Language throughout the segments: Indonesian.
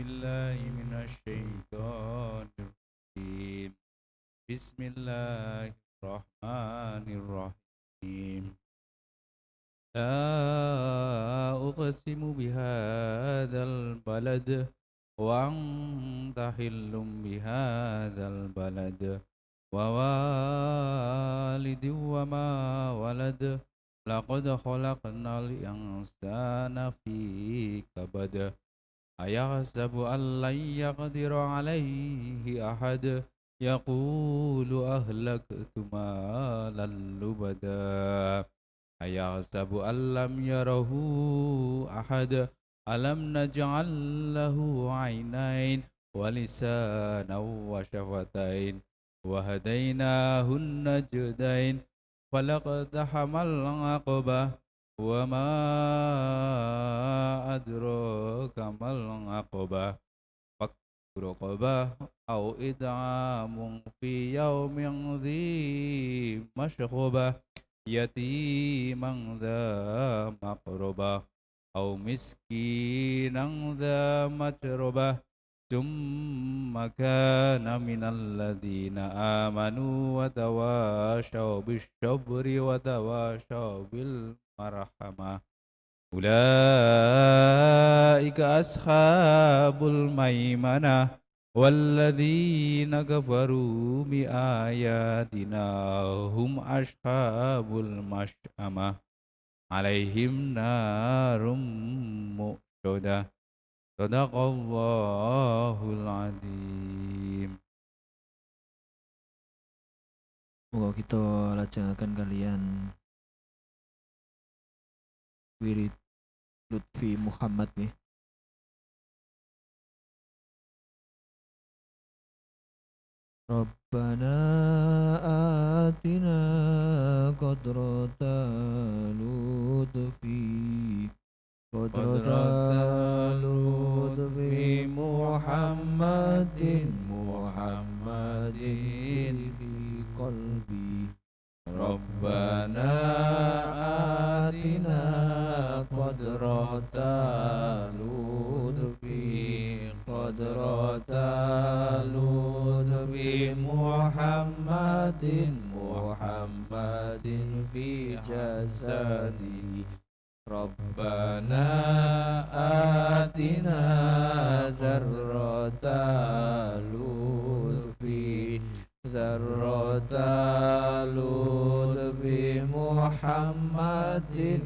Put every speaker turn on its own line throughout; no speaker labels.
بالله من الشيطان الرجيم بسم الله الرحمن الرحيم لا أقسم بهذا البلد وأنت حل بهذا البلد ووالد وما ولد لقد خلقنا الإنسان في كبد أيحسب أن لن يقدر عليه أحد يقول أهلكت مالا لبدا أيحسب أن لم يره أحد ألم نجعل له عينين ولسانا وشفتين وهديناه النجدين فلاقتحم العقبة وما أدراك ما العقبة فك رقبة أو إطعام في يوم ذي مشغبة يتيما ذا مقربة أو مسكينا ذا متربة ثم كان من الذين آمنوا وتواصوا بالصبر وتواصوا بالمرحمة أولئك أصحاب الميمنة والذين كفروا بآياتنا هم أصحاب المشأمة عليهم نار مؤصدة صدق الله العظيم.
Semoga kita laksanakan kalian wirid Lutfi Muhammad nih. Rabbana atina qadrata lutfi lutfi Muhammadin fi qalbi Rabbana atina qadrata lutfi Muhammadin fi jasadi Rabbana atina dzarrata lutfi Muhammadin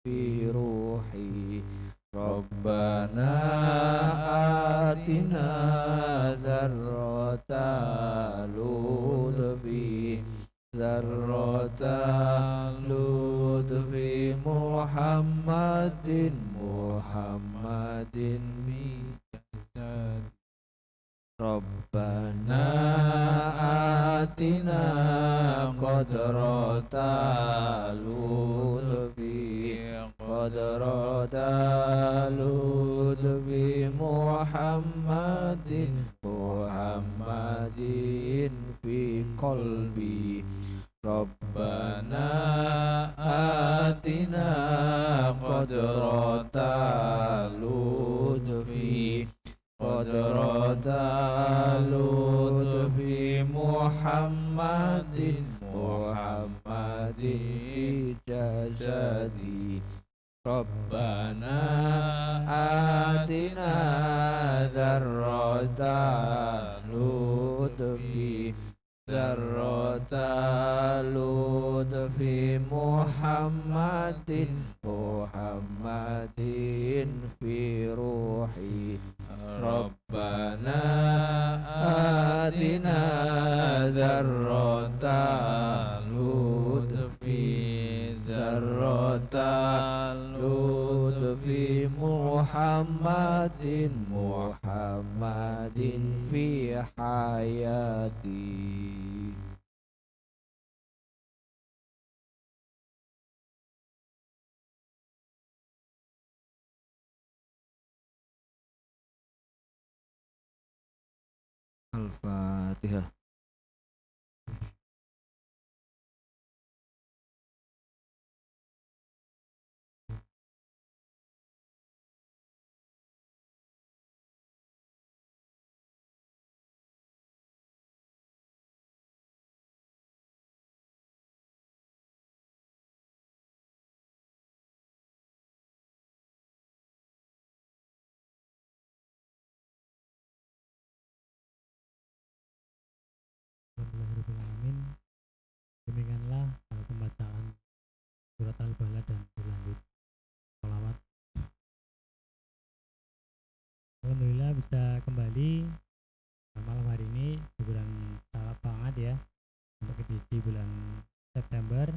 fi ruhi Rabbana atina dzarrata lutfi Muhammadin fi jasadi Rabbana atina qadrata lutfi Muhammadin fi qalbi Rabbana atina qadrata lutfi Muhammadin fi jasadi Rabbana atina dzarrata lutfi Muhammadin fi ruhi Rabbana atina dzarrata lutfi Muhammadin fi hayati Al-Fatihah.
Alhamdulillah bisa kembali malam hari ini hiburan sangat banget ya untuk edisi bulan September.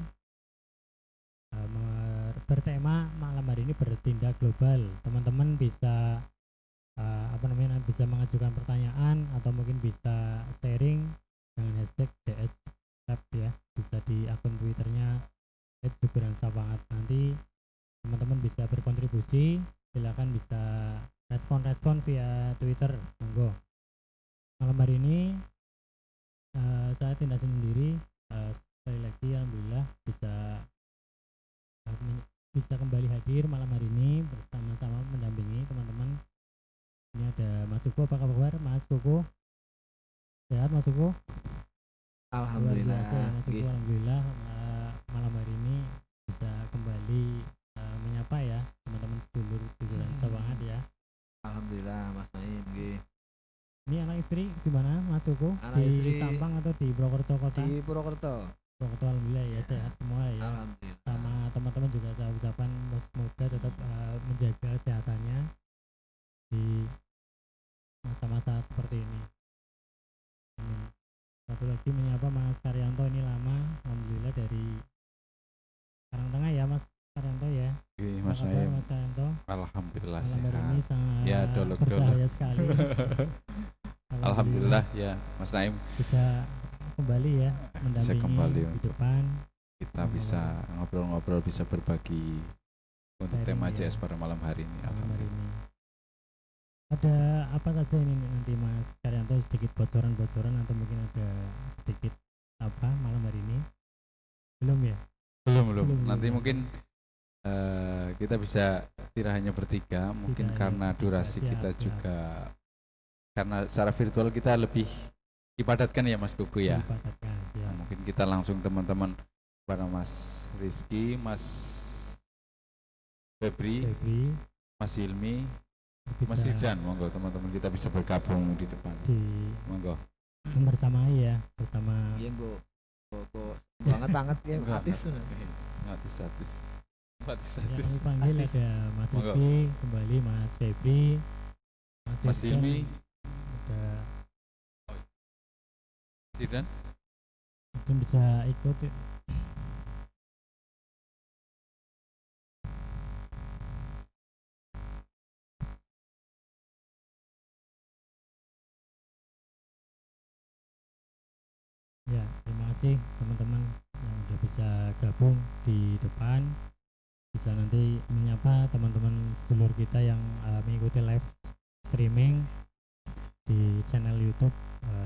Bertema malam hari ini bertindak global. Teman-teman bisa bisa mengajukan pertanyaan atau mungkin bisa sharing dengan hashtag DSTAP ya, bisa di akun Twitternya @hiburansabangat. Nanti teman-teman bisa berkontribusi, silakan bisa respon via Twitter, monggo. Malam hari ini saya tidak sendiri, sekali lagi alhamdulillah bisa kembali hadir malam hari ini bersama-sama mendampingi teman-teman. Ini ada Mas Suko, apa kabar Mas Suko? Sehat Mas Suko?
Alhamdulillah.
Luar biasa ya, Mas Suko, alhamdulillah malam hari ini bisa kembali menyapa ya teman-teman sedulur Sabangat ya.
Alhamdulillah Mas Naim nggih.
Ini anak istri gimana Mas Suko?
Anak
Di
istri
Sampang atau di Purwokerto kota?
di Purwokerto.
Purwokerto alhamdulillah ya, sehat semua ya.
Alhamdulillah.
Sama teman-teman juga saya ucapkan semoga tetap menjaga kesehatannya di masa-masa seperti ini. Amin. Satu lagi menyapa Mas Karyanto, ini lama alhamdulillah dari Karangtengah ya Mas Karyanto ya.
Oke,
Apa
Mas
kabar
Naim.
Mas Karyanto?
Alhamdulillah
Malam hari
sehat.
ini sangat
Ya, dolok-dolok.
bercahaya sekali.
Alhamdulillah ya, Mas Naim.
bisa kembali ya mendampingi
kembali
di
untuk
depan.
Kita bisa ngobrol-ngobrol, bisa berbagi untuk
Sharing
tema
ya.
CS pada malam hari ini.
Malam hari
Alhamdulillah.
ini. Ada apa saja ini nanti Mas Karyanto, sedikit bocoran atau mungkin ada sedikit apa malam hari ini? Belum ya?
Belum.
Belum.
Nanti mungkin kita bisa tidak hanya bertiga, mungkin
hanya
karena
bertiga,
durasi
siap,
kita
siap.
juga karena secara virtual kita lebih dipadatkan ya Mas Kuku ya.
Dipadatkan, siap.
Nah, mungkin kita langsung teman-teman pada Mas Rizky, Mas Febri, Mas Hilmi,
bisa
Mas Ridan, monggo teman-teman kita bisa bergabung di depan.
di
Monggo.
bersamai ya, bersama
Iya kok banget ya
Enggak,
artis.
Artis.
yang kami panggil
artis.
ada Mas
Monggo.
Rizky, kembali Mas Febri,
Mas
Ridan,
Hilmi,
ada
Mas Ridan.
mungkin bisa ikut ya. Ya, terima kasih teman-teman yang udah bisa gabung di depan, bisa nanti menyapa teman-teman sedulur kita yang mengikuti live streaming di channel YouTube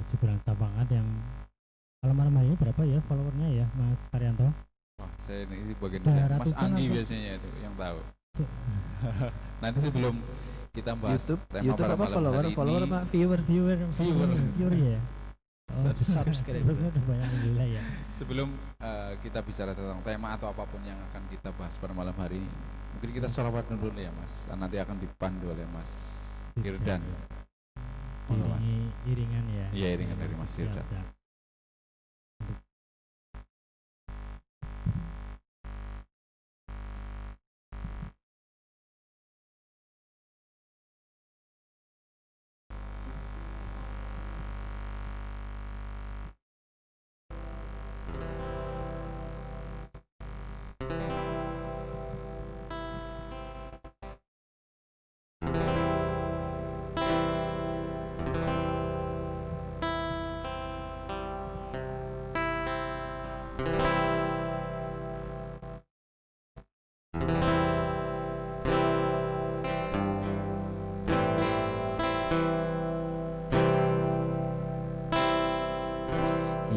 Hiburan Sabangat yang malam hari ini berapa ya followernya ya Mas Karyanto?
Wah, saya ini bagian
Udah
Mas
ratusan
Anggi
apa?
biasanya itu yang tahu. Nanti sebelum kita bahas
YouTube
tema pada
apa
malam hari
follower
ini,
apa viewer?
Viewer ya. Oh,
Subscribe.
sebelumnya udah banyak alhamdulillah ya.
sebelum kita bicara tentang tema atau apapun yang akan kita bahas pada malam hari ini, mungkin kita sholawat dulu ya Mas. Nanti akan dipandu oleh Mas Firdan. Monggo, Mas.
Iringan ya.
Iya, iringan dari Mas
Siap,
Firdan.
siap.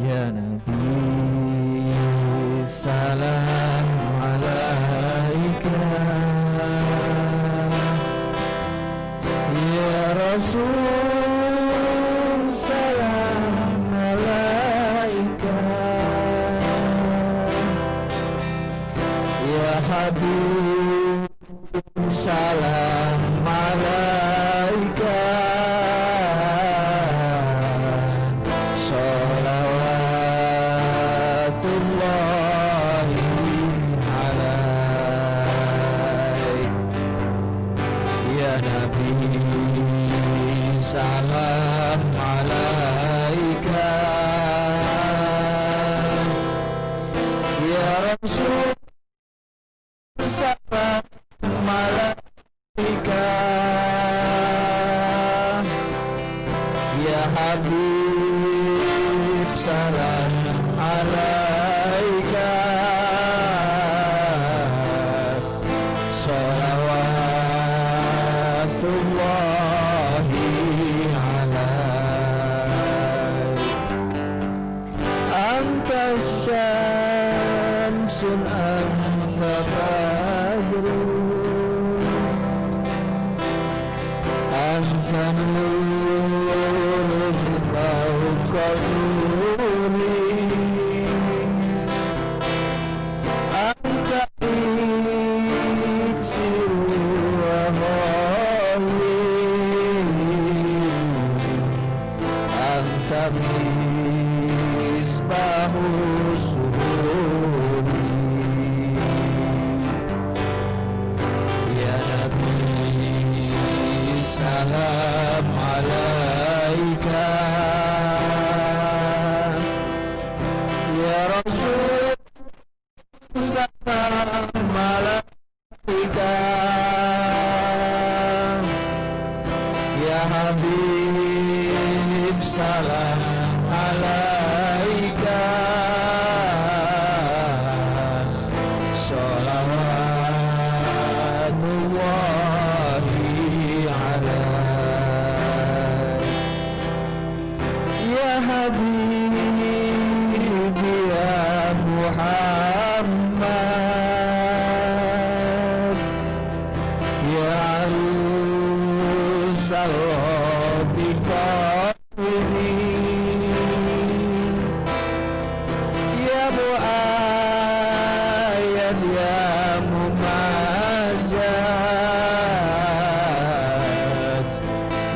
Ya Nabi salam alaika, Ya Rasul salam alaika, Ya Habib salam alaika, sholawatullahi alaik, Ya Nabi salam alaika ya Rasul salam alaika ya Habib salam alaika salawatullahi alaik anta syamsun anta badrun anta nurun fawqa nuri anta iksiru wa holi anta misbahu sururi ya Nabi salam alaika ya Rasul salam alaika ya Habib salam alaika salawatullahi alaik ya Habib ya Muhammad ya arusal ya mu'ayyad ya mumajad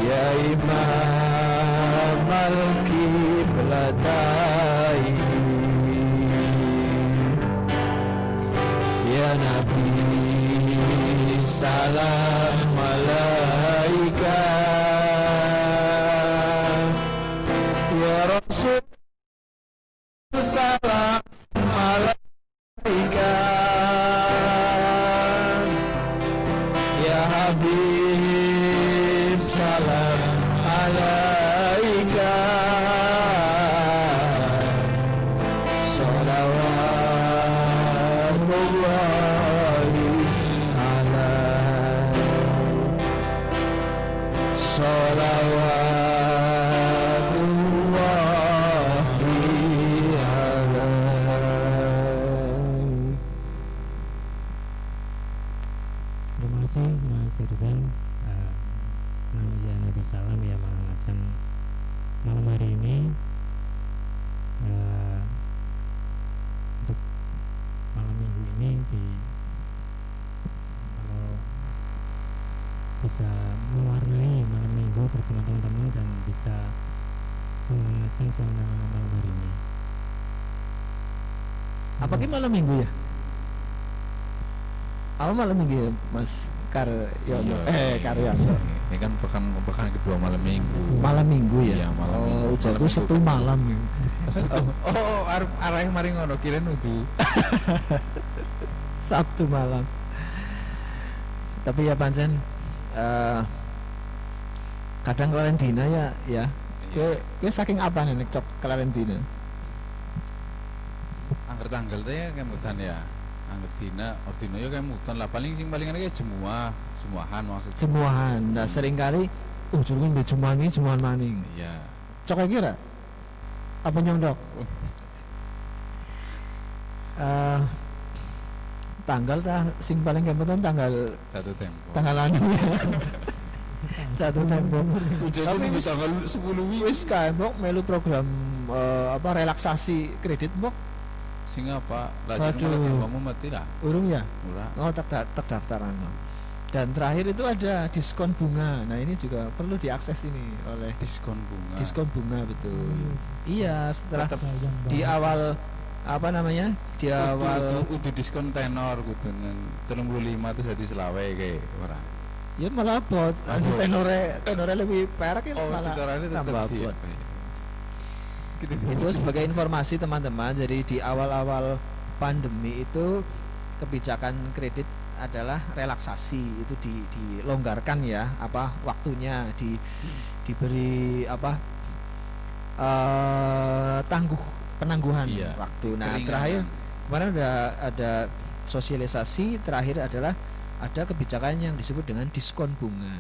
ya imam al-qiblatain ya Nabi salam alaika ya Rasul salam alaika ya Habib salam alaika salawatullahi alaik salawatullahi alaik.
Terima kasih Mas Irfan. Ya Nabi Salam ya menghangatkan malam hari ini. Untuk malam minggu ini kalau bisa mewarnai malam minggu bersama teman-teman dan bisa menghangatkan suasana malam hari ini.
Apa ki malam minggu ya? Apa malam minggu ya, Mas Karyono? Karyono.
Ini kan pekan kedua malam minggu.
Malam minggu ya?
Iya, malam minggu.
Ujanku satu malam.
Oh, arah mari ngono kira nudu.
Sabtu malam. Tapi ya pancen kadang Karantina ya. Kowe saking apa nek cok Karantina?
Angger tanggal teh kemutan ya. Angger dina, ordino ya kemutan lah paling palingan kayak jemuahan maksudnya.
Jemuahan. Nah, seringkali jurung mbek jemuahan iki jemuahan maning.
Iya.
Cok kira? Apa nyondok? Tanggal sing paling kemutan tanggal
Jatuh tempo.
tanggal anu ya. Jatuh tempo.
Tapi
wis
tanggal 10
wis kae mbok melu program relaksasi kredit mbok.
Sing apa?
Waduh.
Kamu mati lah.
Urung ya?
Murah.
Oh, terdaftaran. Dan terakhir itu ada diskon bunga. Nah, ini juga perlu diakses ini oleh
Diskon bunga.
diskon bunga betul. Iya, setelah
Sayang
di
banget.
awal apa namanya? Di awal
Kudu diskon tenor kudu 35 terus jadi selawe kayak ora.
Ya malah bot.
Aduh.
Tenore lebih perak itu
Oh,
malah
setorannya tetap
tambah
sih.
bot.
Gitu.
Itu sebagai informasi teman-teman. Jadi di awal-awal pandemi itu kebijakan kredit adalah relaksasi, itu dilonggarkan ya, apa waktunya diberi apa penangguhan
Iya,
waktu. Nah,
keringanan.
terakhir kemarin ada sosialisasi terakhir adalah ada kebijakan yang disebut dengan diskon bunga.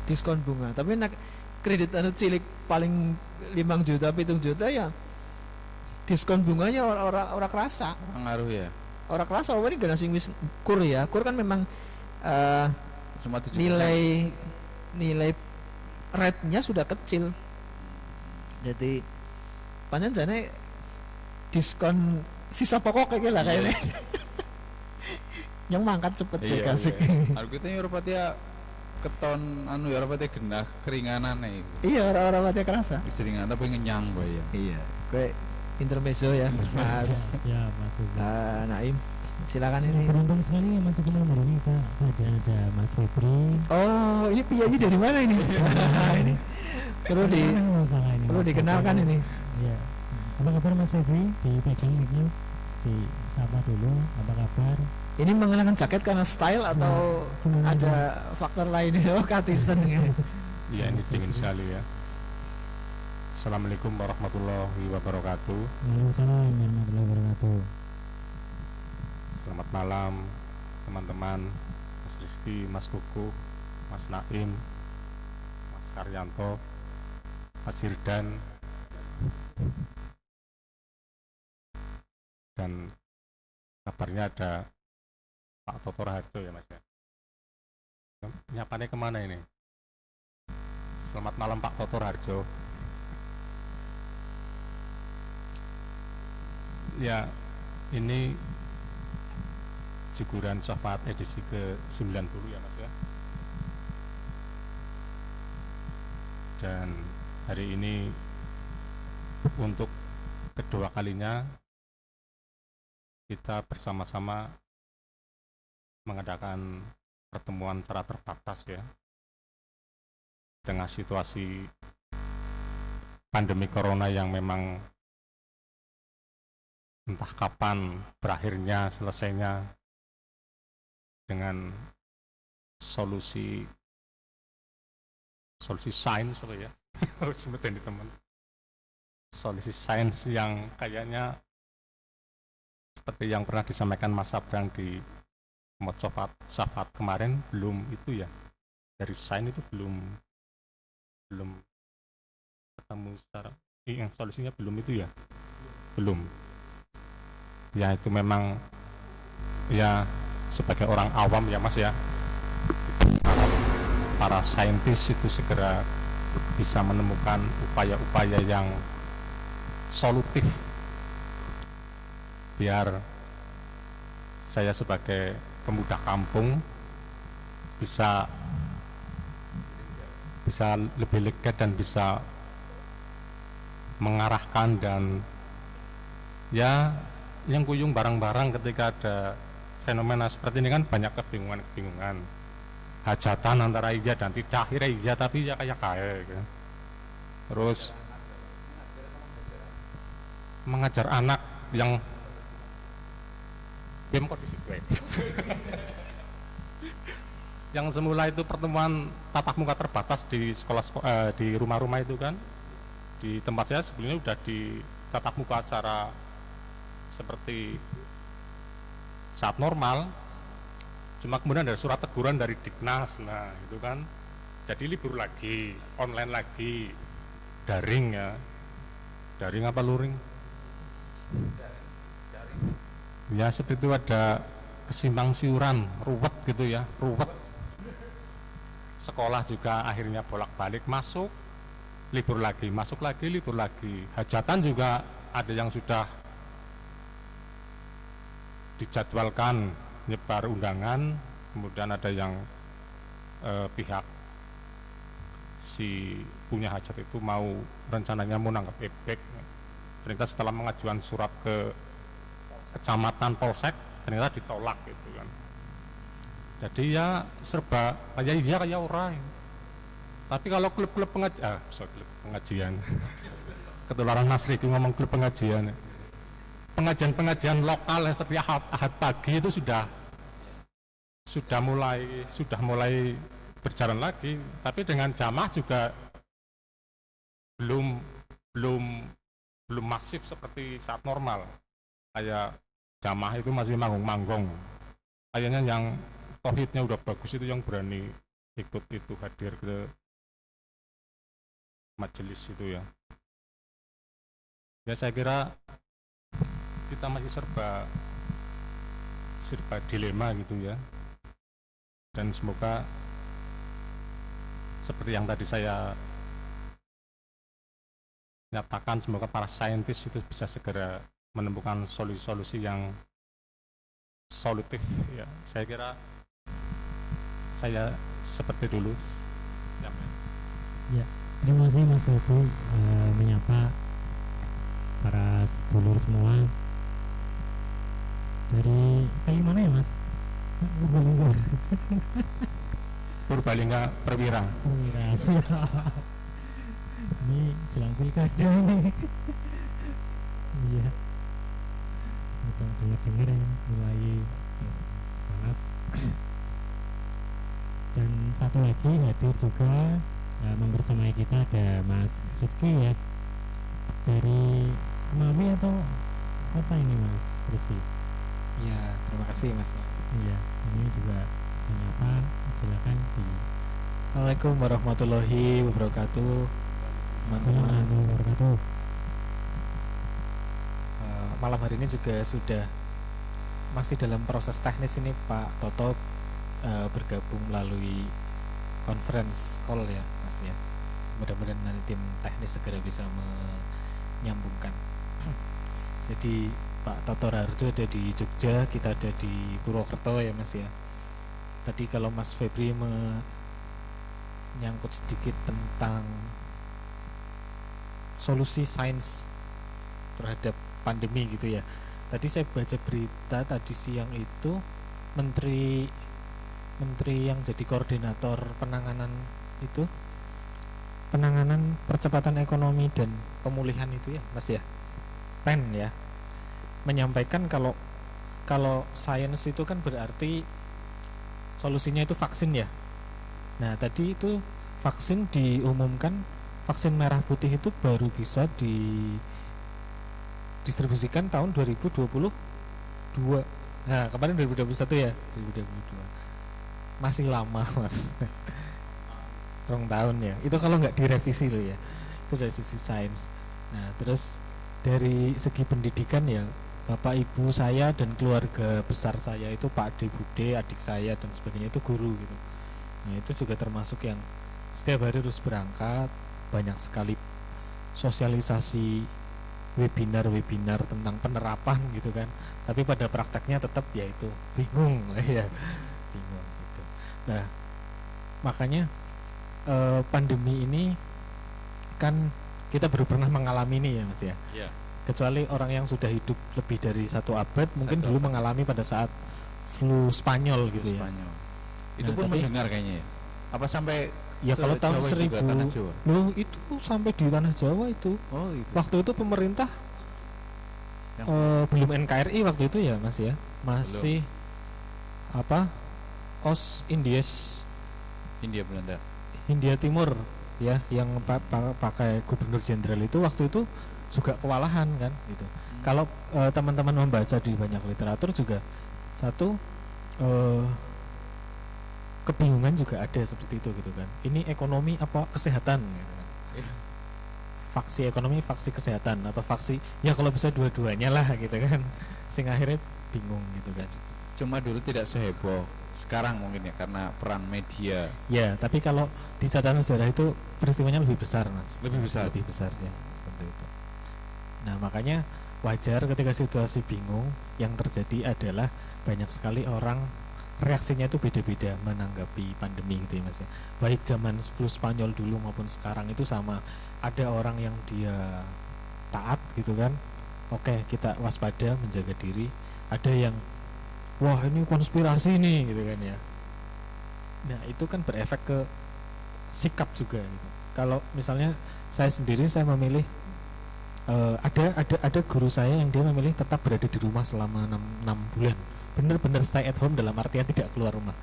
Diskon bunga. Tapi nak kredit anu cilik paling 5 juta, 7 juta ya diskon bunganya orang kerasa.
Orang ngaruh ya.
Orang kerasa apa ini gak sing wis kur ya. Kur kan memang
Cuma 7%.
nilai rate-nya sudah kecil. Jadi panjang diskon sisa pokok kayak lah kayaknya. Yang mangkat cepet ya kasih.
Aku kita yang Eropa ya keton anu ya Eropa genah keringanan nih.
Iya, orang-orang mati kerasa.
Bisa ringan tapi ngenyang boy ya.
Iya, gue intermezzo ya, Mas.
Siap, Mas Sugeng.
Naim, silakan
Ya,
ini.
beruntung sekali ya Mas Sugeng malam hari ini Kak. Ada Mas Febri.
Oh, ini piyayi dari mana ini? Ini perlu
Masalah ini,
perlu
Mas
dikenalkan
Febri.
ini.
Iya. Apa kabar Mas Febri? Dipegang mic-nya. Disapa dulu, apa kabar?
Ini mengenakan jaket karena style atau
Gimana,
ada faktor lain ini? Oh, katisten ya.
Iya, ini dingin sekali ya. Assalamualaikum warahmatullahi wabarakatuh.
Waalaikumsalam warahmatullahi wabarakatuh.
Selamat malam teman-teman, Mas Rizky, Mas Kuku, Mas Naim, Mas Karyanto, Mas Hirdan, dan kabarnya ada Pak Toto Raharjo ya Mas ya. Nyapanya kemana ini? Selamat malam Pak Toto Raharjo. Ya, ini Jiguran Syafaat edisi ke-90 ya Mas ya. Dan hari ini untuk kedua kalinya kita bersama-sama mengadakan pertemuan secara terbatas ya. Di tengah situasi pandemi corona yang memang entah kapan berakhirnya, selesainya dengan solusi sains apa ya harus sebutin di teman, solusi sains yang kayaknya seperti yang pernah disampaikan Mas Sabrang di Mod Syafaat kemarin, belum itu ya, dari sains itu belum ketemu secara yang solusinya belum itu ya, belum ya. Itu memang ya sebagai orang awam ya Mas ya, para saintis itu segera bisa menemukan upaya-upaya yang solutif biar saya sebagai pemuda kampung bisa lebih lega dan bisa mengarahkan dan ya yang kuyung barang-barang ketika ada fenomena seperti ini kan banyak kebingungan, hajatan antara iya dan tidak, akhirnya iya tapi ya kayak kan. Terus mengajar anak yang kok yang semula itu pertemuan tatap muka terbatas di sekolah di rumah-rumah itu kan, di tempat saya sebelumnya udah di tatap muka secara seperti saat normal, cuma kemudian ada surat teguran dari Diknas. Nah itu kan jadi libur lagi, online lagi, daring ya, daring apa luring ya, seperti itu. Ada kesimpang siuran, ruwet gitu ya, ruwet. Sekolah juga akhirnya bolak-balik, masuk libur lagi, masuk lagi libur lagi. Hajatan juga ada yang sudah dijadwalkan nyebar undangan, kemudian ada yang pihak si punya hajat itu mau rencananya mau nanggap ebek, ternyata setelah mengajukan surat ke kecamatan polsek ternyata ditolak gitu kan. Jadi ya serba kayak iya kayak orang. Tapi kalau klub-klub pengajian ketularan Mas Riki ngomong klub pengajian, pengajian lokal seperti ahad pagi itu sudah mulai berjalan lagi, tapi dengan jamaah juga belum masif seperti saat normal. Kayak jamaah itu masih manggung-manggung. Kayaknya yang tauhidnya udah bagus itu yang berani ikut itu, hadir ke majelis itu ya. Ya saya kira kita masih serba dilema gitu ya. Dan semoga seperti yang tadi saya nyatakan, semoga para saintis itu bisa segera menemukan solusi-solusi yang solutif ya. Saya kira saya seperti dulu
Ya, terima kasih Mas Bobi menyapa para sedulur semua. Dari kali mana ya Mas?
Purbalingga Perwira.
Perwira, siap. Ini jelang pilkada ini. Iya. Kita dengar ya, mulai panas. Dan satu lagi hadir juga membersamai kita ada Mas Rizky ya, dari Mami atau kota ini Mas Rizky?
Ya, terima kasih Mas.
Iya, ini juga menyapa, silakan.
Assalamualaikum warahmatullahi wabarakatuh.
Assalamualaikum warahmatullahi wabarakatuh.
Malam hari ini juga sudah masih dalam proses teknis ini Pak Toto bergabung melalui conference call ya Mas ya. Mudah-mudahan nanti tim teknis segera bisa menyambungkan. Jadi Pak Toto Raharjo ada di Jogja, kita ada di Purwokerto ya Mas ya. Tadi kalau Mas Febri menyangkut sedikit tentang solusi sains terhadap pandemi gitu ya. Tadi saya baca berita tadi siang itu menteri yang jadi koordinator penanganan percepatan ekonomi dan pemulihan itu ya Mas ya, PEN ya, menyampaikan kalau sains itu kan berarti solusinya itu vaksin ya. Nah tadi itu vaksin diumumkan, vaksin merah putih itu baru bisa didistribusikan tahun 2022. Nah kemarin 2021 ya, 2022 masih lama Mas. Rong tahun ya, itu kalau nggak direvisi loh ya. Itu dari sisi sains. Nah terus dari segi pendidikan ya, bapak ibu saya dan keluarga besar saya itu Pak Ade Bude, adik saya dan sebagainya itu guru gitu. Nah itu juga termasuk yang setiap hari harus berangkat, banyak sekali sosialisasi webinar tentang penerapan gitu kan. Tapi pada prakteknya tetap ya itu bingung lah ya, bingung gitu. Nah makanya pandemi ini kan kita baru pernah mengalami ini ya Mas ya.
Iya.
Kecuali orang yang sudah hidup lebih dari 1 abad mungkin dulu mengalami pada saat flu Spanyol gitu ya.
Spanyol. Itu
Nah,
pun
tapi
mendengar kayaknya ya. Apa sampai
ya kalau
ke
tahun
Jawa
1000
juga, tanah Jawa?
loh itu sampai di tanah Jawa itu.
Oh itu.
Waktu itu pemerintah
Yang
belum NKRI waktu itu ya Mas ya. Masih apa?
India Belanda.
Hindia Timur ya, yang pakai gubernur jenderal itu waktu itu juga kewalahan kan gitu. Kalau teman-teman membaca di banyak literatur juga satu kebingungan juga ada seperti itu gitu kan. Ini ekonomi apa kesehatan gitu kan. Faksi ekonomi, faksi kesehatan, atau faksi ya kalau bisa dua-duanya lah gitu kan. Sing akhirnya bingung gitu kan.
Cuma dulu tidak seheboh sekarang mungkin ya karena peran media.
Ya, tapi kalau di catatan sejarah itu peristiwanya lebih besar Mas.
Lebih besar
ya seperti itu. Nah makanya wajar ketika situasi bingung, yang terjadi adalah banyak sekali orang reaksinya itu beda-beda menanggapi pandemi gitu ya Mas ya. Baik zaman flu Spanyol dulu maupun sekarang itu sama. Ada orang yang dia taat gitu kan, oke kita waspada menjaga diri. Ada yang wah ini konspirasi nih gitu kan ya, Nah, itu kan berefek ke sikap juga gitu. Kalau misalnya saya sendiri saya memilih ada guru saya yang dia memilih tetap berada di rumah selama 6 bulan. Benar-benar stay at home dalam artian tidak keluar rumah.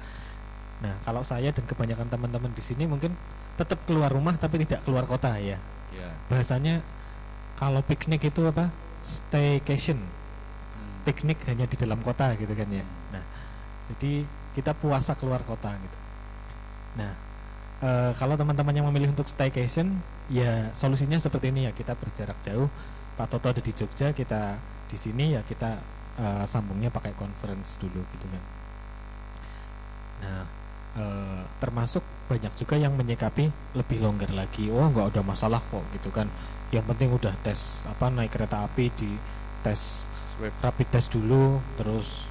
Nah, kalau saya dan kebanyakan teman-teman di sini mungkin tetap keluar rumah tapi tidak keluar kota ya.
Ya.
Bahasanya kalau piknik itu apa? Staycation. Piknik hanya di dalam kota gitu kan ya. Nah, jadi kita puasa keluar kota gitu. Nah, kalau teman-teman yang memilih untuk staycation, ya solusinya seperti ini ya, kita berjarak jauh. Pak Toto ada di Jogja, kita di sini ya kita sambungnya pakai conference dulu gitu kan. Nah, termasuk banyak juga yang menyikapi lebih longgar lagi. Oh, nggak ada masalah kok gitu kan. Yang penting udah tes naik kereta api di tes rapid test dulu, terus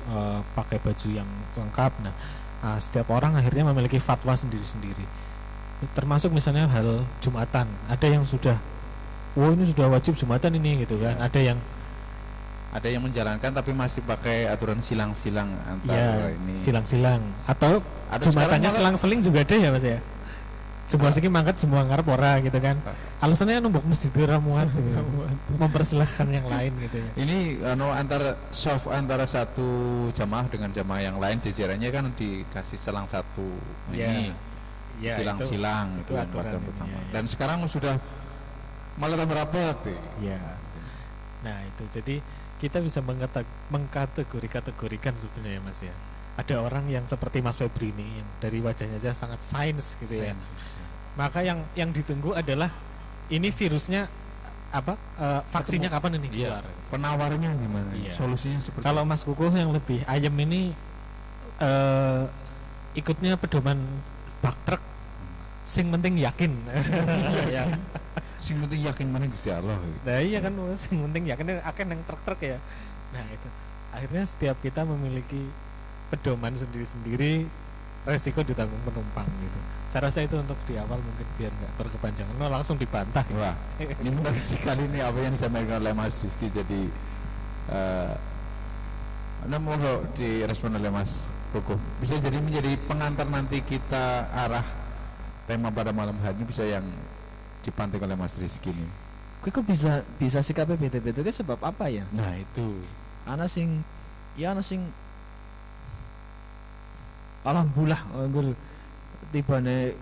pakai baju yang lengkap. Nah, setiap orang akhirnya memiliki fatwa sendiri-sendiri. Termasuk misalnya hal Jumatan, ada yang sudah, ini sudah wajib Jumatan ini gitu kan.
Ada yang menjalankan tapi masih pakai aturan silang-silang antara ini.
Silang-silang atau Jumatannya selang-seling juga ada ya Mas ya. Semua segi mangkat semua ngarep ora gitu kan. Alasannya numpuk masjid ramuan gitu. Mempersilahkan yang lain gitu ya.
Ini antara satu jamaah dengan jamaah yang lain jajarannya kan dikasih selang satu ini.
Ya,
silang-silang itu
aturan
pertama.
Ya.
Dan sekarang sudah malah tambah rapat.
Ya. Nah, itu jadi kita bisa mengkategorikan sebetulnya ya Mas ya. Ada orang yang seperti Mas Febri ini yang dari wajahnya aja sangat sains gitu ya. Maka yang ditunggu adalah ini virusnya vaksinnya kapan ini keluar?
Penawarnya gimana? Solusinya seperti
kalau Mas Kukuh yang lebih ayam ini ikutnya pedoman bak truk, sing penting yakin.
Ya. Sing penting yakin mana Gusti Allah.
Nah iya kan, sing penting yakin akan yang truk-truk ya. Nah itu akhirnya setiap kita memiliki pedoman sendiri-sendiri, resiko ditanggung penumpang gitu. Saya rasa itu untuk di awal mungkin biar nggak berkepanjangan. Langsung dibantah.
Wah, ini menarik sekali nih apa yang disampaikan oleh Mas Rizky. Jadi mohon direspon oleh Mas Koko. Bisa jadi menjadi pengantar nanti kita arah tema pada malam hari ini bisa yang dipantik oleh Mas Rizky nih.
Kok bisa sikapnya beda-beda sebab apa ya?
Nah itu.
Ana sing alhamdulillah anggur tibane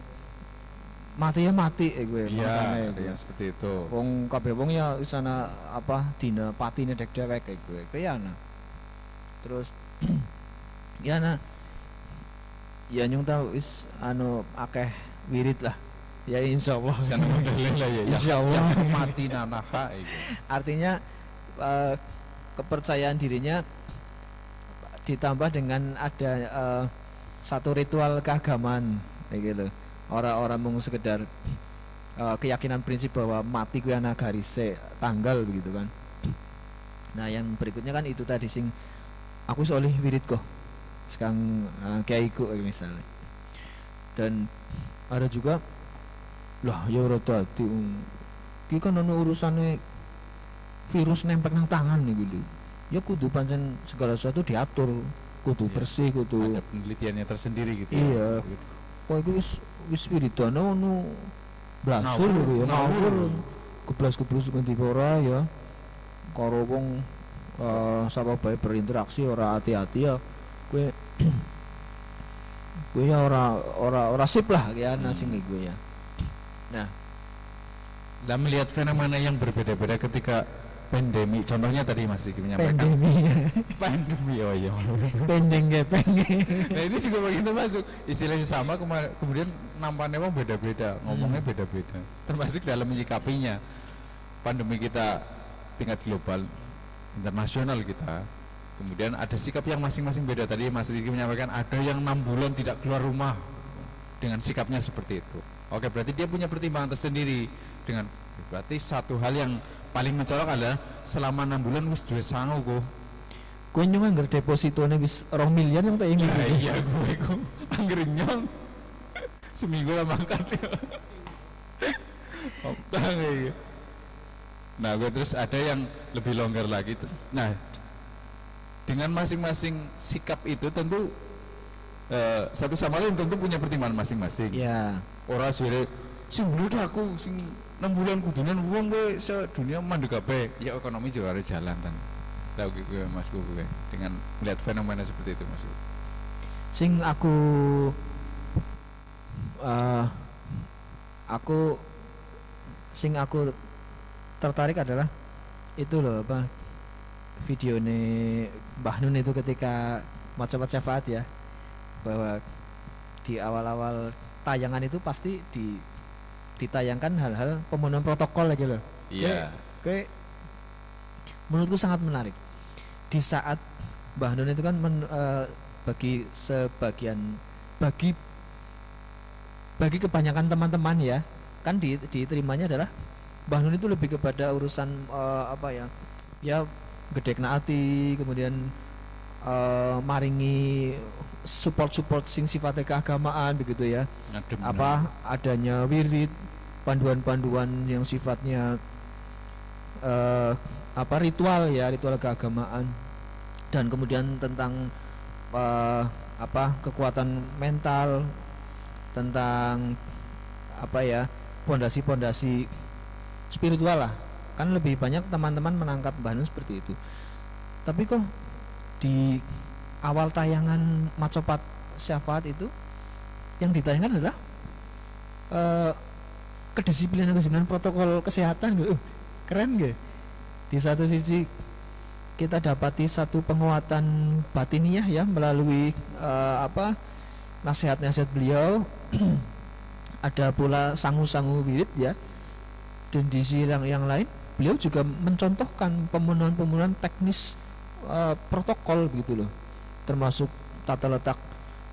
mati ya mati gue
iya yang seperti itu.
Wong kabeh wong ya sana dina patine dek dewek gue ya ana. Terus ya ana ya nyung tau wis akeh wirid lah. Ya insyaallah
sana modelnya lah ya.
Insyaallah
mati nanaha itu.
Artinya kepercayaan dirinya ditambah dengan ada satu ritual keagamaan gitu. Orang-orang mung sekedar keyakinan prinsip bahwa mati kuwi ana garise tanggal begitu kan. Nah, yang berikutnya kan itu tadi sing aku soleh wirid kok. Sekarang kiaiku misalnya. Dan ada juga lah ya ora dadi ki kan ana urusane virus nempel nang tangan gitu. Ya kudu pancen segala sesuatu diatur. Kudu bersih, kudu
ada penelitiannya tersendiri gitu.
Iya.
Gitu.
Kok iku wis wiridane ono blasur gitu ya. Ngawur. Geblas-geblus ganti ora ya. Karo wong sapa bae berinteraksi ora hati-hati ya. Kowe ya ora sip lah ya sing iku ya. Nah,
melihat fenomena yang berbeda-beda ketika pandemi, contohnya tadi Mas Diki menyampaikan pandemi oh iya
pendeng.
Nah ini juga begitu masuk istilahnya sama kemudian nampaknya memang beda-beda, ngomongnya beda-beda, termasuk dalam menyikapinya. Pandemi kita tingkat global, internasional kita, kemudian ada sikap yang masing-masing beda. Tadi Mas Rizky menyampaikan ada yang 6 bulan tidak keluar rumah dengan sikapnya seperti itu. Oke, berarti dia punya pertimbangan tersendiri dengan berarti satu hal yang paling mencolok adalah selama 6 bulan wis duwe sangu kok.
Kowe nyong anggar depositone wis 2 miliar yang tak ingin.
Nah, iya gue iku anggar nyong seminggu lah mangkat ya. Nah, gue terus ada yang lebih longgar lagi. Nah, dengan masing-masing sikap itu tentu satu sama lain tentu punya pertimbangan masing-masing.
Ya.
Ora jere sing bener aku sing 6 bulan kudunan wong kowe sedunia mandek kabeh. Ya ekonomi juga harus jalan kan. Tahu gue Mas gue dengan melihat fenomena seperti itu Mas.
Sing aku tertarik adalah itu loh apa video Mbah Nun itu ketika maca syafaat ya, bahwa di awal-awal tayangan itu pasti ditayangkan hal-hal pemenuhan protokol aja loh.
Iya.
Kayak menurutku sangat menarik. Di saat Mbah Nun itu kan bagi kebanyakan teman-teman ya, kan diterimanya adalah Mbah Nun itu lebih kepada urusan ya gedekna ati, kemudian maringi support sing sifatnya keagamaan begitu ya. Adanya wirid, panduan-panduan yang sifatnya ritual keagamaan, dan kemudian tentang kekuatan mental, tentang pondasi spiritual lah. Kan lebih banyak teman-teman menangkap Mbah Nun seperti itu. Tapi kok di awal tayangan Macopat Syafaat itu yang ditayangkan adalah kedisiplinan protokol kesehatan gitu. Keren gak? Di satu sisi kita dapati satu penguatan batiniah ya melalui nasihat-nasihat beliau. Ada pula sangu-sangu wirid ya. Dan di sisi yang lain beliau juga mencontohkan pemenuhan teknis protokol gitu loh, termasuk tata letak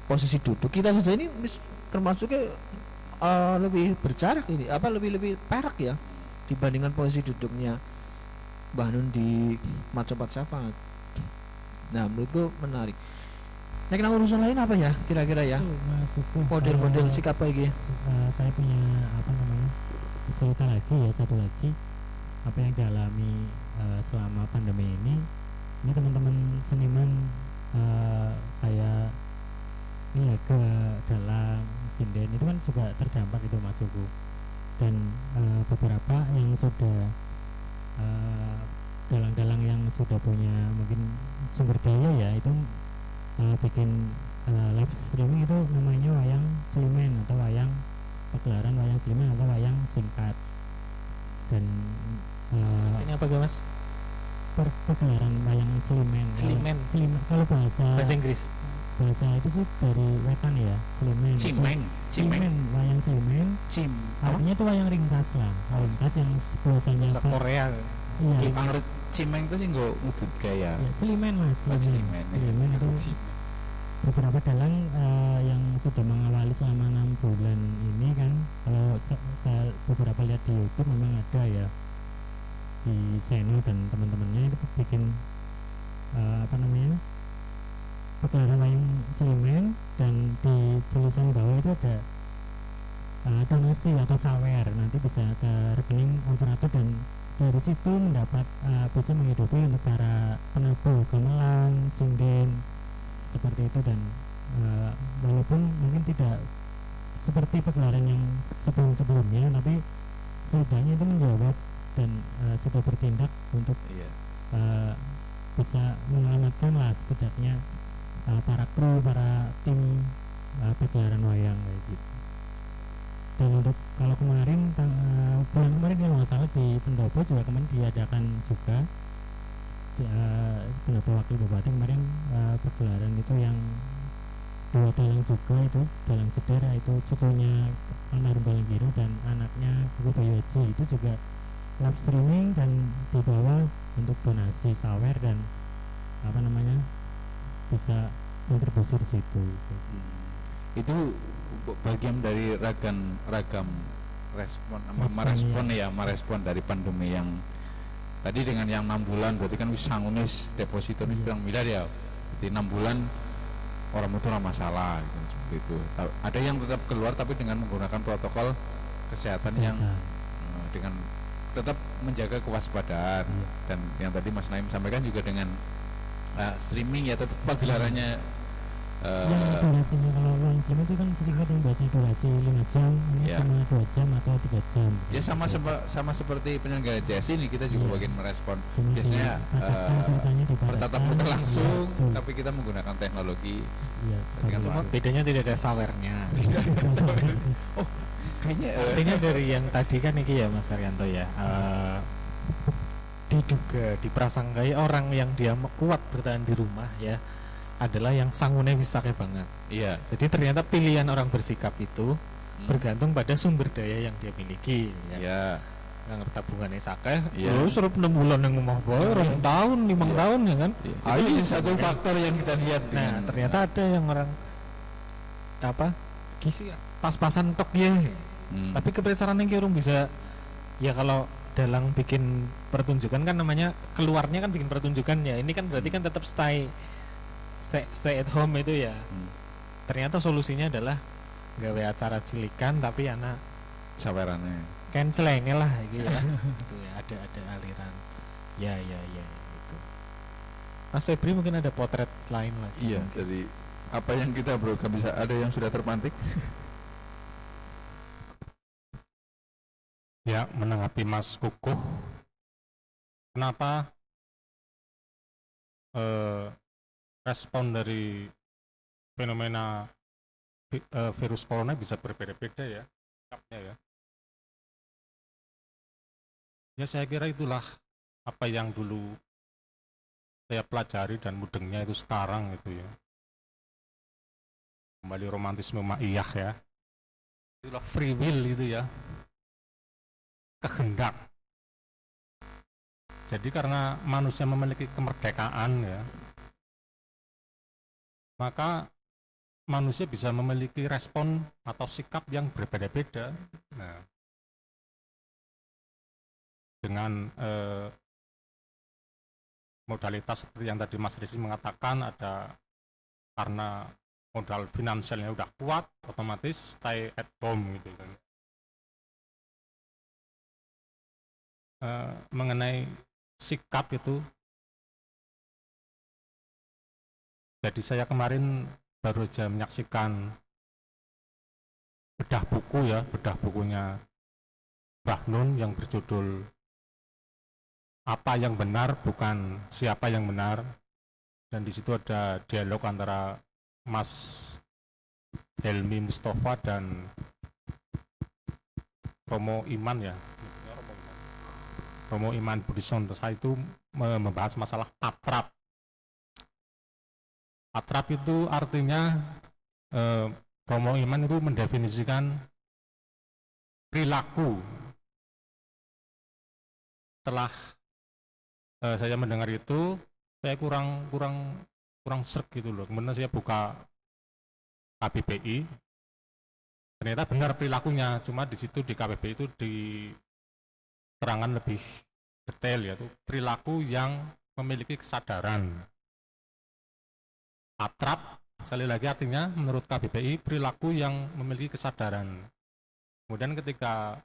posisi duduk. Kita saja ini termasuknya lebih berjarak ini, lebih perak ya dibandingkan posisi duduknya Mbah Nun di Macopat Syafaat. Nah, menurutku menarik. Nek nang urusan lain apa ya kira-kira ya?
Mas Uku,
Model-model sikap apa iki?
Saya punya cerita lagi ya, satu lagi apa yang dialami selama pandemi ini teman-teman seniman kayak ke Dalang, Sinden itu kan juga terdampak itu Mas Uku, dan beberapa yang sudah dalang-dalang yang sudah punya mungkin sumber daya ya itu bikin live streaming itu namanya wayang Slimen atau wayang pagelaran wayang Slimen atau wayang singkat. Dan
ini apa Mas?
Pagelaran wayang Slimen.
Slimen.
Kalau bahasa
Inggris.
Bahasa itu sih dari wetan ya, Slimen. Slimen, wayang Slimen. Artinya itu wayang ringkas lah. Wayang ringkas yang biasanya
bahasa Korea.
Iya.
Menurut Cimeng itu sih nggak wujud gaya.
Ya, Slimen Mas. Slimen itu beberapa dalang yang sudah mengawali selama 6 bulan ini kan, kalau saya beberapa lihat di YouTube memang ada ya di Seno dan teman-temannya itu bikin pagelaran wayang Slimen, dan di tulisan bawah itu ada donasi atau sawer, nanti bisa ke rekening operator, dan dari situ mendapat bisa menghidupi untuk para penabuh gamelan, sinden seperti itu. Dan walaupun mungkin tidak seperti pagelaran yang sebelum-sebelumnya, tapi setidaknya itu menjawab dan sudah bertindak untuk bisa menyelamatkan lah setidaknya para kru, para tim pagelaran wayang kayak gitu. Dan untuk kalau kemarin bulan kemarin kalau nggak salah di Pendopo juga kemarin diadakan juga Pendopo Wakil Bupati kemarin pagelaran itu yang 2 dalang juga, itu dalang Cedera itu cucunya almarhum Balenggiru dan anaknya Buku Bayu Haji, itu juga live streaming dan dibawa untuk donasi sawer dan bisa kontribusi di situ.
Itu bagian dari ragam merespon dari pandemi yang tadi dengan yang 6 bulan berarti kan wis sangunis deposito ini bilang miliar ya, berarti 6 bulan orang itu ora masalah gitu, seperti itu. Ada yang tetap keluar tapi dengan menggunakan protokol kesehatan yang dengan tetap menjaga kewaspadaan, dan yang tadi Mas Naim sampaikan juga dengan streaming ya, tetap pagelarannya
Yang durasinya kalau ruang Islam itu kan sesingkat yang biasanya durasi 5 jam, ini
Ya.
cuma 2 jam atau 3 jam.
Ya sama
Gitu.
sama seperti penyelenggara JS ini, kita juga
Iya.
bagian merespon.
Cuma
Biasanya
dikatakan ceritanya
bertatap
dibaratkan,
muka langsung,
iya, betul.
tapi kita menggunakan teknologi.
Iya,
dengan
Cuma bedanya tidak ada sawernya.
Oh, kayaknya
Artinya dari yang tadi kan iki ya Mas Haryanto ya, diduga diprasangkai orang yang dia kuat bertahan di rumah ya adalah yang sangune wis akeh banget.
iya.
Jadi ternyata pilihan orang bersikap itu
Hmm.
bergantung pada sumber daya yang dia miliki ya.
Iya.
Yang tabungannya sakeh,
Iya.
ya suruh 6 bulan yang ngomong boy, 2 tahun, 5
Iya.
tahun ya kan.
Ah, ini satu faktor yang kita lihat.
Nah,
dengan-
ternyata ada yang orang apa? Kisi pas-pasan tok ya.
Hmm.
Tapi kebesarannya ki urung bisa ya kalau dalam bikin pertunjukan kan namanya keluarnya kan bikin pertunjukan ya. Ini kan berarti kan tetap stay at home itu ya.
Hmm.
Ternyata solusinya adalah gawe acara cilikan tapi anak
sawerannya.
cancelenge lah gitu ya. Itu ya ada aliran. Ya itu. Mas Febri mungkin ada potret lain lagi.
Iya,
mungkin.
jadi apa yang kita broadcast bisa ada yang sudah terpantik?
Ya, menanggapi Mas Kukuh, kenapa respon dari fenomena virus corona bisa berbeda-beda ya, sikapnya ya. Ya saya kira itulah apa yang dulu saya pelajari dan mudengnya itu sekarang itu ya. Kembali romantisme ma'iyah ya. Itulah free will itu ya. Kehendak. Jadi karena manusia memiliki kemerdekaan ya, maka manusia bisa memiliki respon atau sikap yang berbeda-beda. Nah, dengan modalitas seperti yang tadi Mas Rizky mengatakan, ada karena modal finansialnya udah kuat, otomatis stay at home gitu kan. Mengenai sikap itu, jadi saya kemarin baru saja menyaksikan bedah buku ya, bedah bukunya Mbah Nun yang berjudul Apa yang Benar Bukan Siapa yang Benar, dan di situ ada dialog antara Mas Helmi Mustafa dan Romo Iman ya, Romo Iman Budi Santosa itu membahas masalah atrap. Atrap itu artinya Romo Iman itu mendefinisikan perilaku. Setelah saya mendengar itu, saya kurang serg gitu loh. Kemudian saya buka KBBI, ternyata benar perilakunya. Cuma di situ di KBBI itu diterangkan lebih detail, yaitu perilaku yang memiliki kesadaran. Atrap sekali lagi artinya menurut KBBI perilaku yang memiliki kesadaran. Kemudian ketika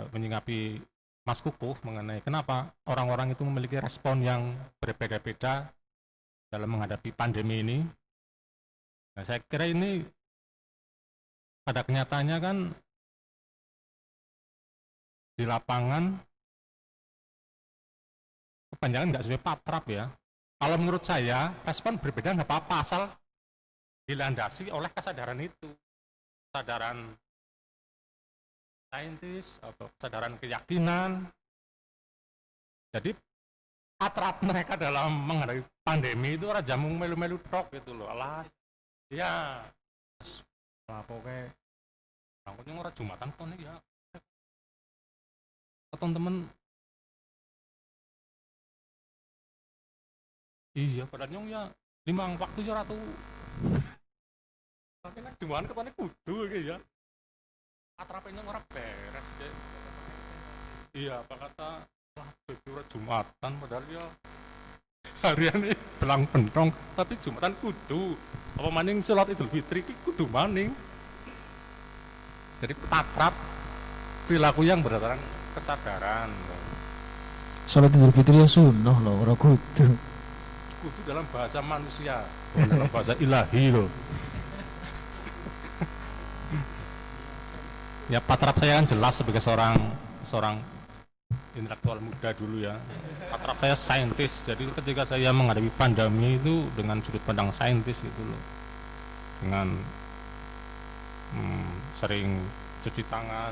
menyikapi Mas Kukuh mengenai kenapa orang-orang itu memiliki respon yang berbeda-beda dalam menghadapi pandemi ini, nah, saya kira ini pada kenyataannya kan di lapangan kepanjangan nggak sesuai patrap ya. Kalau menurut saya respon berbeda nggak apa-apa asal dilandasi oleh kesadaran itu, kesadaran saintis atau kesadaran keyakinan. Jadi patrap mereka dalam menghadapi pandemi itu ora jamung melu-melu tok gitu loh. Alas ya apa kayak angkotnya ora Jumatan kok nih ya. Teman-teman iya padahal nyong ya limang waktu ya ratu tapi nak Jumatan ketone kudu kayak ya atrapnya orang beres deh. Iya apa kata wah betul Jumatan padahal ya harian ini belang bentong tapi Jumatan kudu apa maning sholat Idul Fitri kudu maning. Jadi patrap perilaku yang berdasarkan kesadaran.
Salat Idul Fitri ya sunnah loh, ora kudu.
aku itu dalam bahasa manusia, bukan dalam bahasa ilahi loh. Ya patrap saya kan jelas sebagai seorang intelektual muda dulu ya. Patrap saya saintis, jadi ketika saya menghadapi pandemi itu dengan sudut pandang saintis gitu loh, dengan sering cuci tangan,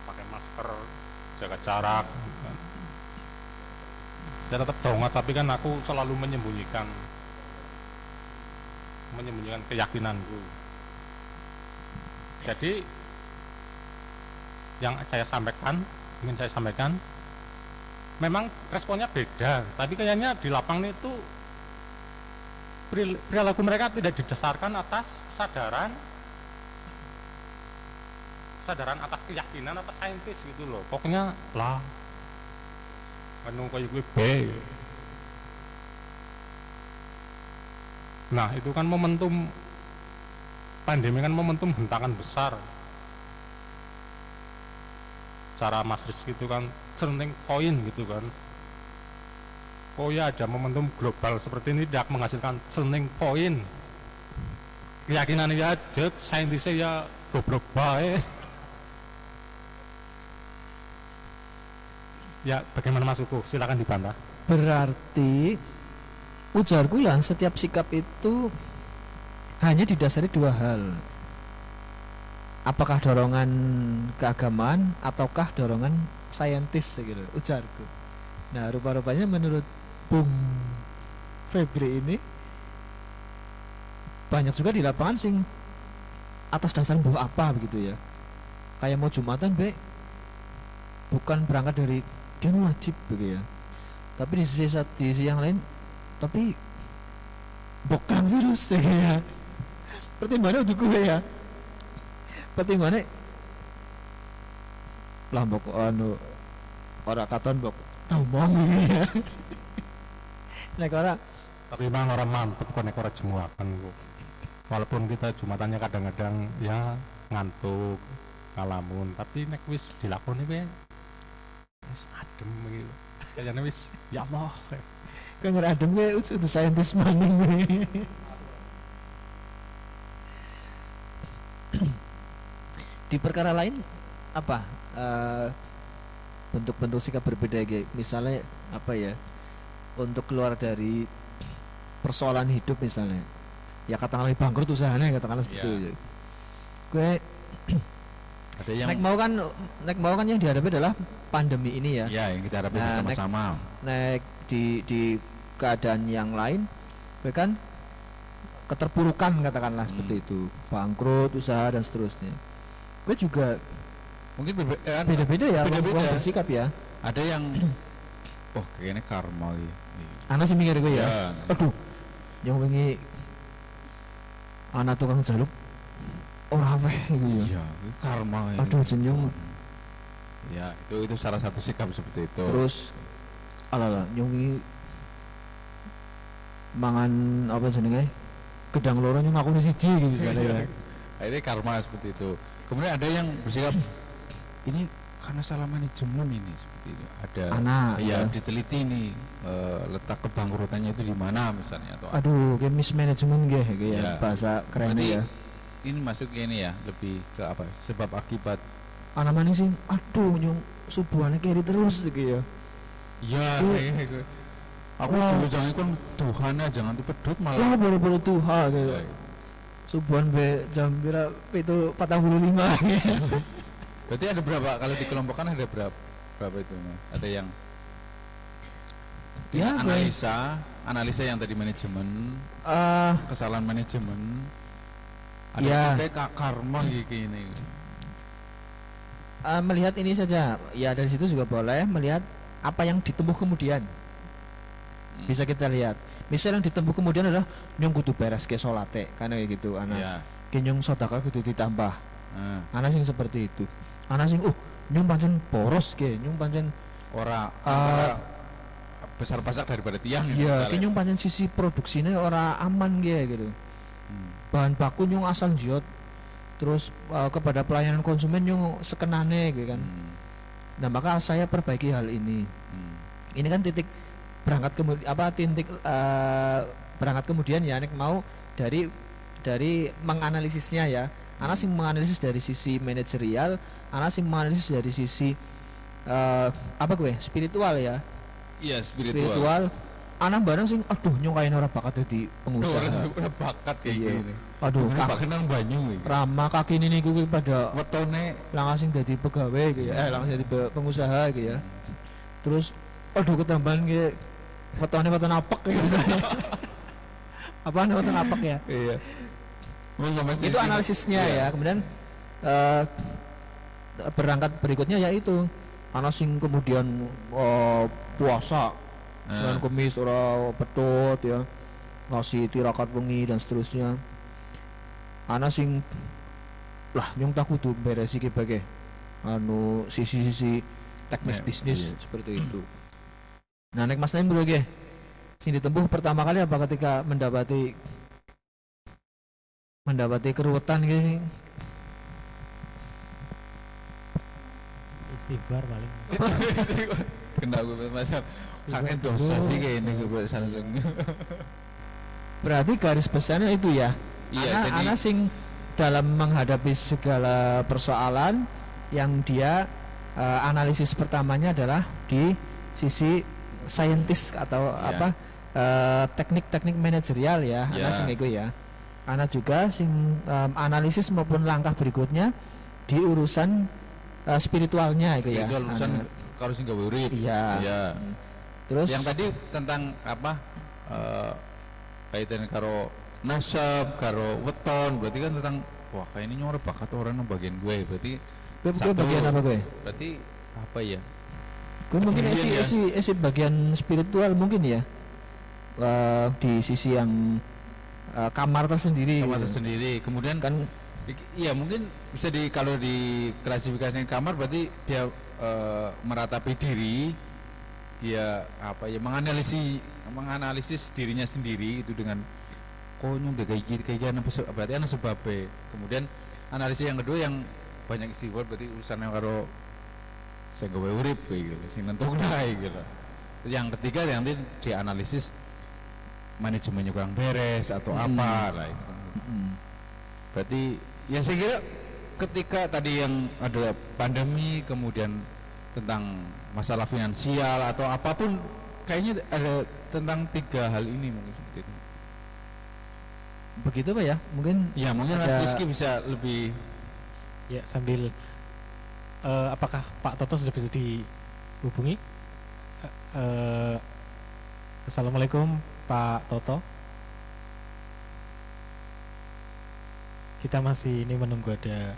pakai masker, jaga jarak. Ya tetap dong, tapi kan aku selalu menyembunyikan keyakinanku. Jadi yang ingin saya sampaikan, memang responnya beda, tapi kayaknya di lapangan itu perilaku mereka tidak didasarkan atas kesadaran atas keyakinan atas saintis gitu loh. Pokoknya lah anu kayak gue B. Nah itu kan momentum pandemi, kan momentum hentakan besar. Cara Mas Rizky itu kan turning point gitu kan. Oh ya, ada momentum global seperti ini tidak menghasilkan turning point. Keyakinan ya aja, saintisnya ya goblok bae. Ya, bagaimana Mas Uku? Silakan dibantah.
Berarti ujarku lah, setiap sikap itu hanya didasari dua hal. Apakah dorongan keagamaan ataukah dorongan saintis gitu, ujarku. Nah, rupa-rupanya menurut Bung Febri ini banyak juga di lapangan sing atas dasar buah apa begitu ya. Kayak mau Jumatan bukan berangkat dari kan wajib begitu ya. Tapi di sisi yang lain tapi bukan virus ya. Pertimbangannya untuk gue ya. Pertimbangannya lambok ora katon bok tau mong ya. Nek ora
Tapi memang orang mantep kok nek ora jemuakan kok. Walaupun kita jumatannya kadang-kadang ya ngantuk, ngalamun, tapi nek wis dilakoni wae wis adem gitu. Kayaknya wis ya Allah.
kan adem gue udah saintis maning gue. Di perkara lain apa bentuk-bentuk sikap berbeda kayak misalnya apa ya, untuk keluar dari persoalan hidup misalnya ya katakanlah bangkrut usahanya katakanlah seperti itu. Gue
Ada yang
nek mau kan yang dihadapi adalah pandemi ini ya.
ya yang kita hadapi
Nah,
bersama-sama.
Nek di keadaan yang lain gue kan keterpurukan katakanlah seperti itu, bangkrut usaha dan seterusnya. Gue juga
Mungkin
beda-beda ya
beda-beda.
orang bersikap ya.
Ada yang oh kayaknya karma gitu.
Anak sih mikir gue ya.
Ya.
Aduh, yang wingi anak tukang jaluk ora weh gitu ya.
Iya, itu karma ini.
Aduh, jenjong.
Ya, itu salah satu sikap seperti itu.
Terus ala yang wingi mangan apa jenenge? Gedang loro nyong aku siji gitu misalnya ya.
Nah, ini karma seperti itu. Kemudian ada yang bersikap ini karena salah manajemen ini seperti itu. Ada
Anak,
ya,
ya.
diteliti nih letak kebangkrutannya itu di mana misalnya atau
Aduh, kayak mismanagement ya
Ya.
bahasa keren
Berarti
ya.
ini masuk ini ya lebih ke apa? Sebab akibat.
Anak maning sing aduh nyong subuhane keri terus gitu ya.
Ya,
Gue-
kayaknya gue. Aku
Wah.
dulu jangan kan Tuhan ya, jangan dipedut
Lah
malah.
boleh-boleh Tuhan gitu.
Ya,
Subuhan be jam pira itu 45 ya.
berarti ada berapa kalau dikelompokkan ada berapa itu Mas? Ada yang
Ya, gue-
analisa yang tadi manajemen,
Eh,
kesalahan manajemen. Ada
Ya.
kayak karma gini.
melihat ini saja ya, dari situ juga boleh melihat apa yang ditempuh kemudian. Bisa kita lihat misal yang ditempuh kemudian adalah nyong kudu beres ke solate karena kayak gitu anak
Ya.
nyong sodaka kudu ditambah
Nah,
anak sing seperti itu, anak sing nyong pancen boros ke nyong pancen
ora
Eh,
antara besar pasak daripada tiang ya,
iya
misalnya.
ke nyong pancen sisi produksinya ora aman gitu.
Hmm.
Bahan baku nyong asal jiot, terus kepada pelayanan konsumen nyong sekenane gitu kan.
Hmm.
Nah maka saya perbaiki hal ini.
Hmm.
Ini kan titik berangkat kemudian berangkat kemudian ya nek mau dari menganalisisnya ya. Ana sing menganalisis dari sisi manajerial, ana sing menganalisis dari sisi apa gue spiritual ya.
Iya,
Spiritual. Ana bareng sing aduh nyongkain ora bakat dadi pengusaha.
Ora bakat kayak
Iya.
gini.
Aduh,
Bakat nang banyu iki.
rama kaki ini niku kuwi pada
Wetone
langsung jadi pegawai gitu ya, langsung jadi pengusaha gitu ya. Terus aduh ketambahan gitu wetone apek gitu misalnya. Apaan wetone apek ya?
iya.
Itu analisisnya ya. Kemudian berangkat berikutnya yaitu ana sing kemudian puasa Senin Kamis ora petut ya, ngasih tirakat wengi dan seterusnya. Ana sing lah nyong tak kudu beres iki bae anu sisi-sisi teknis
Ya,
bisnis
iya.
seperti itu. Nah nek Mas Naim bro ge sing ditempuh pertama kali apa ketika mendapati keruwetan gitu sih.
Istighfar paling.
kena gue masa kakek dosa sih kayak ini gue buat Samsung.
Berarti garis besarnya itu ya.
Iya, jadi
Ana sing dalam menghadapi segala persoalan yang dia analisis pertamanya adalah di sisi saintis atau
Iya.
apa teknik-teknik manajerial ya. Ana
Iya.
sing iku ya. Ana juga sing analisis maupun langkah berikutnya di urusan spiritualnya itu ya.
itu urusan
Ana.
kalau sing gawe urip.
Iya.
Iya.
Terus
Yang tadi tentang apa? Kaitan karo nasab, karo weton, berarti kan tentang wah kayak ini nyora bakat orang yang bagian gue, berarti
gue
satu.
bagian apa gue?
Berarti apa ya?
Gue mungkin
Kemudian
isi bagian spiritual mungkin ya. Di sisi yang kamar tersendiri
Kamar
gitu.
tersendiri. Kemudian
Kan
iya mungkin bisa kalau diklasifikasikan kamar berarti dia meratapi diri, dia apa ya menganalisis dirinya sendiri itu dengan kok nyong kayak gini berarti ana sebabnya. Kemudian analisis yang kedua yang banyak istighfar berarti urusannya karo saya gawe urip kayak gitu sing nentukna gitu. Yang ketiga yang nanti dianalisis manajemennya kurang beres atau apa lah itu. Berarti ya saya kira ketika tadi yang ada pandemi kemudian tentang masalah finansial atau apapun kayaknya ada tentang 3 hal ini mungkin seperti itu.
begitu Pak ya, mungkin
Ya mungkin Mas
Ada-
Rizky bisa lebih
Ya sambil apakah Pak Toto sudah bisa dihubungi? Assalamualaikum Pak Toto. Kita masih ini menunggu ada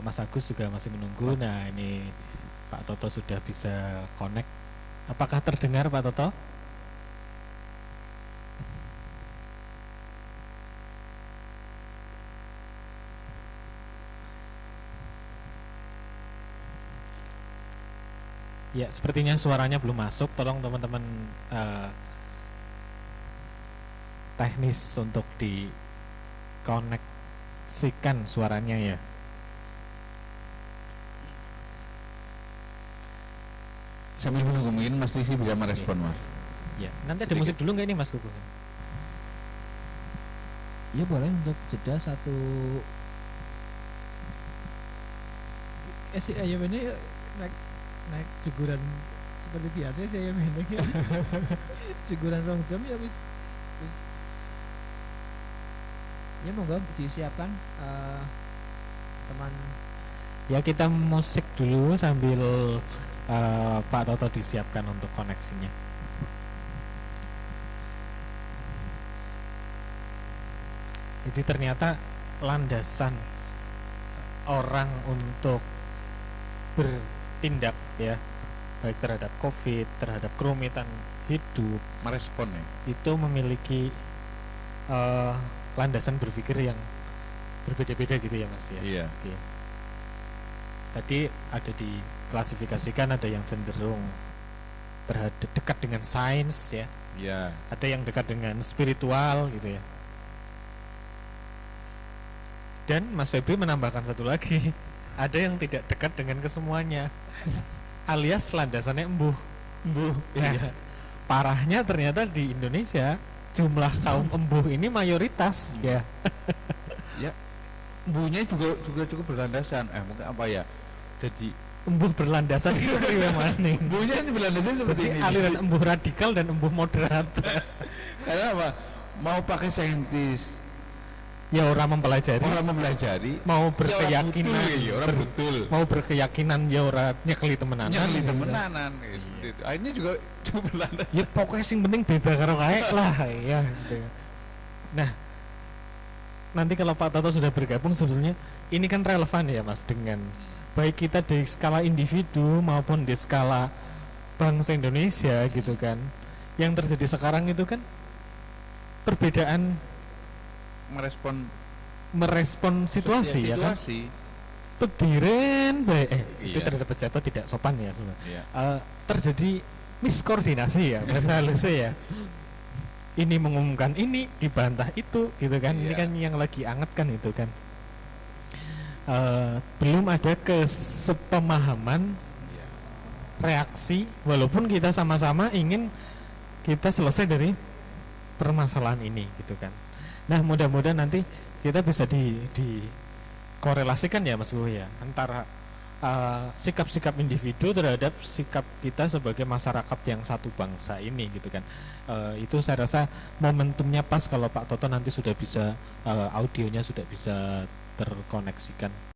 Mas Agus juga masih menunggu. Nah ini Pak Toto sudah bisa connect. Apakah terdengar Pak Toto? Ya, sepertinya suaranya belum masuk. Tolong teman-teman teknis untuk dikoneksikan suaranya ya.
sambil menunggu mungkin Mas Rizky bisa merespon Mas.
Ya, nanti ada
Sedikit.
musik dulu nggak ini Mas Kuku?
ya boleh untuk jeda satu ayam ini naik cuguran seperti biasa sih ayam ini cuguran 2 jam ya wis ya monggo disiapkan teman.
Ya, kita musik dulu sambil Pak Toto disiapkan untuk koneksinya. Jadi ternyata landasan orang untuk bertindak ya, baik terhadap COVID, terhadap kerumitan hidup,
Merespon ya.
itu memiliki landasan berpikir yang berbeda-beda gitu ya Mas ya.
Iya.
Oke. Tadi ada diklasifikasikan, ada yang cenderung terhadap dekat dengan sains ya,
Iya.
ada yang dekat dengan spiritual gitu ya. Dan Mas Febri menambahkan satu lagi, ada yang tidak dekat dengan kesemuanya, alias landasannya embuh.
Bu.
Ya.
Iya.
parahnya ternyata di Indonesia jumlah kaum embuh ini mayoritas ya.
Ya, embuhnya juga cukup berlandasan. Mungkin apa ya? Jadi
Embuh berlandasan itu priwe maning.
embuhnya ini berlandasan seperti
Jadi
ini.
aliran embuh radikal dan embuh moderat.
Karena apa? Mau pakai saintis,
Ya orang mempelajari,
orang mempelajari,
mau
ya orang
berkeyakinan,
betul, ya, orang betul.
mau berkeyakinan ya orang nyekeli temenanan.
Nyali
gitu.
temenanan kayak seperti itu. Akhirnya juga cukup berlandasan.
Ya pokoknya sing penting beda karo kae lah ya gitu. Nah, nanti kalau Pak Toto sudah bergabung sebetulnya ini kan relevan ya Mas dengan baik kita di skala individu maupun di skala bangsa Indonesia gitu kan. Yang terjadi sekarang itu kan perbedaan merespon situasi ya kan.
Situasi.
Pediren baik itu
Iya.
terhadap pejabat tidak sopan ya sebenarnya.
Iya.
Terjadi miskoordinasi ya bahasa halusnya ya. Ini mengumumkan ini dibantah itu gitu kan. Ini
Iya.
kan yang lagi anget kan itu kan. Belum ada kesepemahaman
Iya.
reaksi walaupun kita sama-sama ingin kita selesai dari permasalahan ini gitu kan. Nah mudah-mudahan nanti kita bisa dikorelasikan ya Mas Bowo ya antara sikap-sikap individu terhadap sikap kita sebagai masyarakat yang satu bangsa ini gitu kan. Itu saya rasa momentumnya pas kalau Pak Toto nanti sudah bisa audionya sudah bisa terkoneksikan.